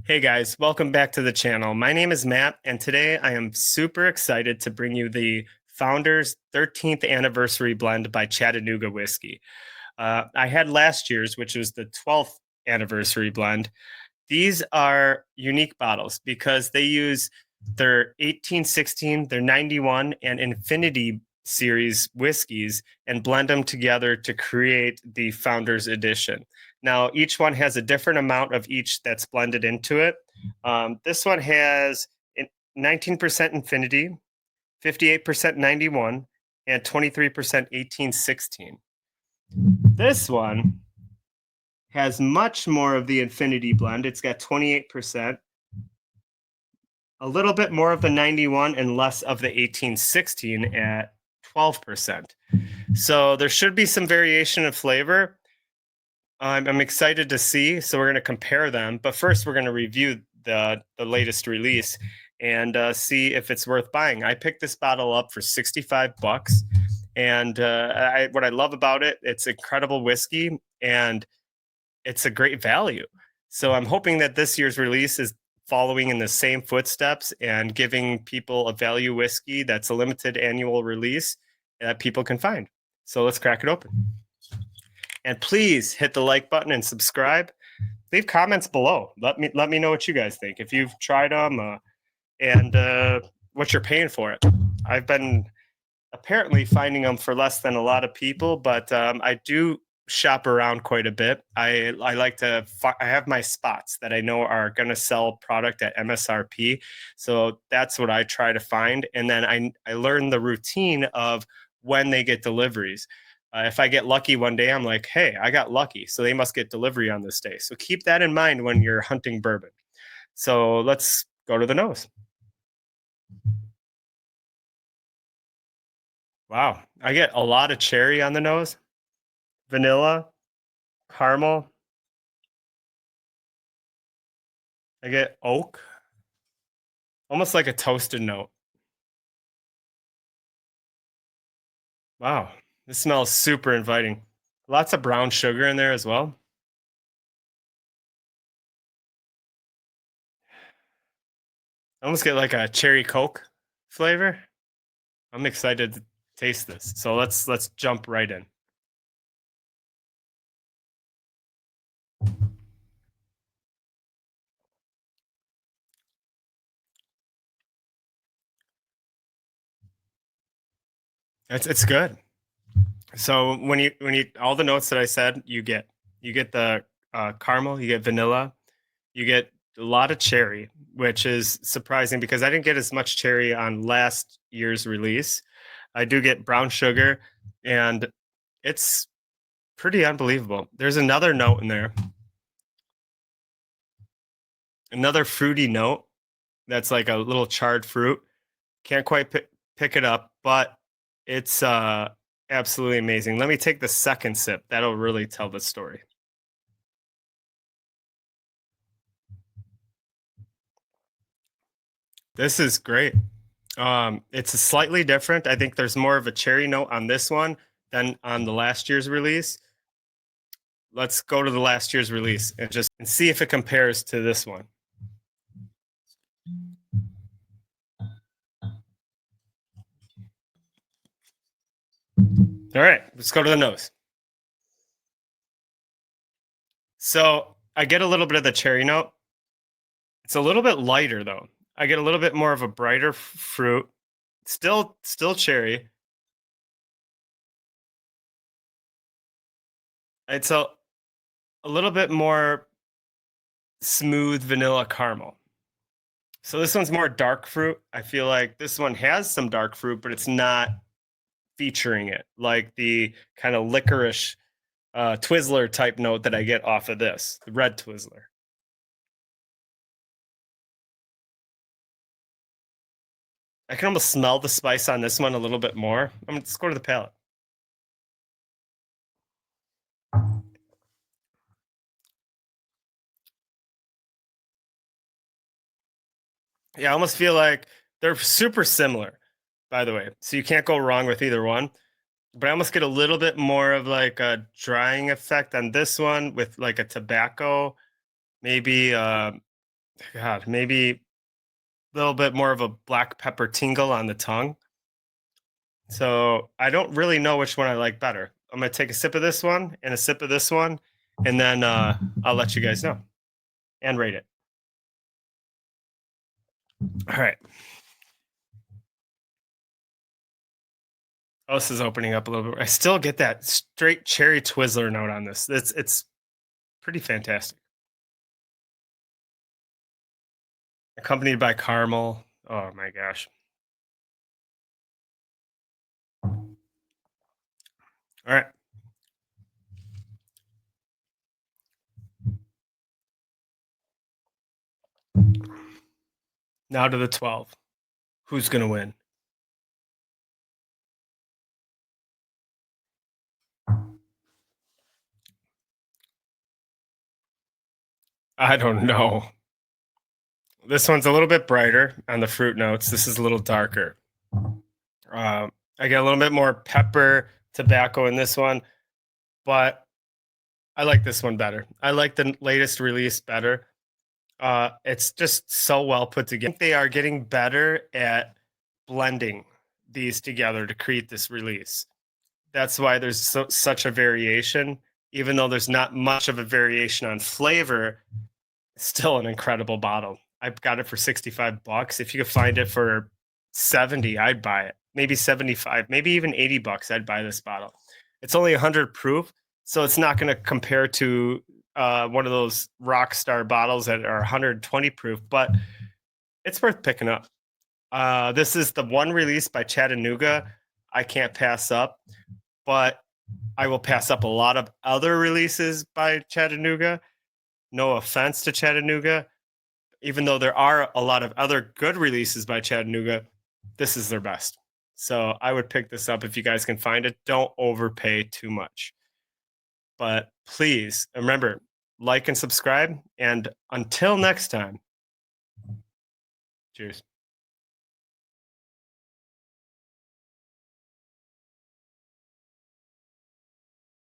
Hey guys, welcome back to the channel. My name is Matt, and today I am super excited to bring you the Founder's 13th Anniversary Blend by Chattanooga Whiskey. I had last year's, which was the 12th Anniversary Blend. These are unique bottles because they use their 1816, their 91, and Infinity series whiskeys and blend them together to create the Founders Edition. Now, each one has a different amount of each that's blended into it. This one has 19% Infinity, 58% 91, and 23% 1816. This one has much more of the Infinity blend. It's got 28%, a little bit more of the 91 and less of the 1816 at 12%. So there should be some variation of flavor. I'm excited to see. So we're going to compare them. But first, we're going to review the latest release and see if it's worth buying. I picked this bottle up for $65. And what I love about it, it's incredible whiskey and it's a great value. So I'm hoping that this year's release is following in the same footsteps and giving people a value whiskey that's a limited annual release that people can find. So let's crack it open. And please hit the like button and subscribe. Leave comments below. Let me know what you guys think. If you've tried them and what you're paying for it. I've been apparently finding them for less than a lot of people, but I do shop around quite a bit. I like to I have my spots that I know are going to sell product at MSRP. So that's what I try to find. And then I learn the routine of when they get deliveries. If I get lucky one day, I'm like, hey, I got lucky. So they must get delivery on this day. So keep that in mind when you're hunting bourbon. So let's go to the nose. Wow. I get a lot of cherry on the nose, vanilla, caramel. I get oak, almost like a toasted note. Wow. This smells super inviting. Lots of brown sugar in there as well. I almost get like a cherry Coke flavor. I'm excited to taste this. So let's jump right in. It's good. So when you all the notes that I said, you get the caramel, you get vanilla, you get a lot of cherry, which is surprising because I didn't get as much cherry on last year's release. I do get brown sugar, and it's pretty unbelievable. There's another note in there, another fruity note that's like a little charred fruit. Can't quite pick it up, but it's absolutely amazing. Let me take the second sip. That'll really tell the story. This is great. It's slightly different. I think there's more of a cherry note on this one than on the last year's release. Let's go to the last year's release and just see if it compares to this one. All right, let's go to the nose. So I get a little bit of the cherry note. It's a little bit lighter though. I get a little bit more of a brighter fruit. Still cherry. It's a little bit more smooth vanilla caramel. So this one's more dark fruit. I feel like this one has some dark fruit, but it's not featuring it like the kind of licorice Twizzler type note that I get off of this, the red Twizzler. I can almost smell the spice on this one a little bit more. Let's go to the palate. Yeah, I almost feel like they're super similar, by the way. So you can't go wrong with either one. But I almost get a little bit more of like a drying effect on this one with like a tobacco, maybe God, maybe a little bit more of a black pepper tingle on the tongue. So I don't really know which one I like better. I'm gonna take a sip of this one and a sip of this one, and then I'll let you guys know and rate it. All right. Oh, this is opening up a little bit. I still get that straight cherry Twizzler note on this. It's pretty fantastic. Accompanied by caramel. Oh my gosh. All right. Now to the 12. Who's gonna win? I don't know. This one's a little bit brighter on the fruit notes. This is a little darker. I get a little bit more pepper, tobacco in this one, but I like this one better. I like the latest release better. It's just so well put together. I think they are getting better at blending these together to create this release. That's why there's such a variation. Even though there's not much of a variation on flavor, it's still an incredible bottle. I've got it for 65 bucks. If you could find it for 70, I'd buy it. Maybe 75, maybe even 80 bucks, I'd buy this bottle. It's only 100 proof, so it's not going to compare to one of those rock star bottles that are 120 proof, but it's worth picking up. This is the one release by Chattanooga I can't pass up, but I will pass up a lot of other releases by Chattanooga. No offense to Chattanooga, even though there are a lot of other good releases by Chattanooga, this is their best. So I would pick this up if you guys can find it. Don't overpay too much. But please remember, like and subscribe. And until next time, cheers.